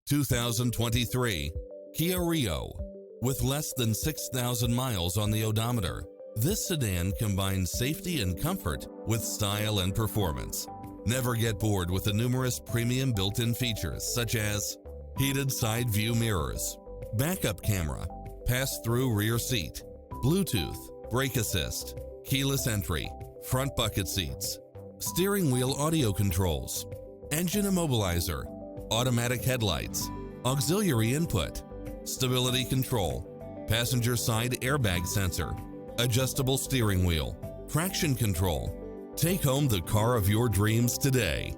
2023 Kia Rio. With less than 6,000 miles on the odometer, this sedan combines safety and comfort with style and performance. Never get bored with the numerous premium built-in features such as heated side view mirrors, backup camera, pass-through rear seat, Bluetooth, brake assist, keyless entry, front bucket seats, steering wheel audio controls, engine immobilizer, automatic headlights, auxiliary input, stability control, passenger side airbag sensor, adjustable steering wheel, traction control. Take home the car of your dreams today.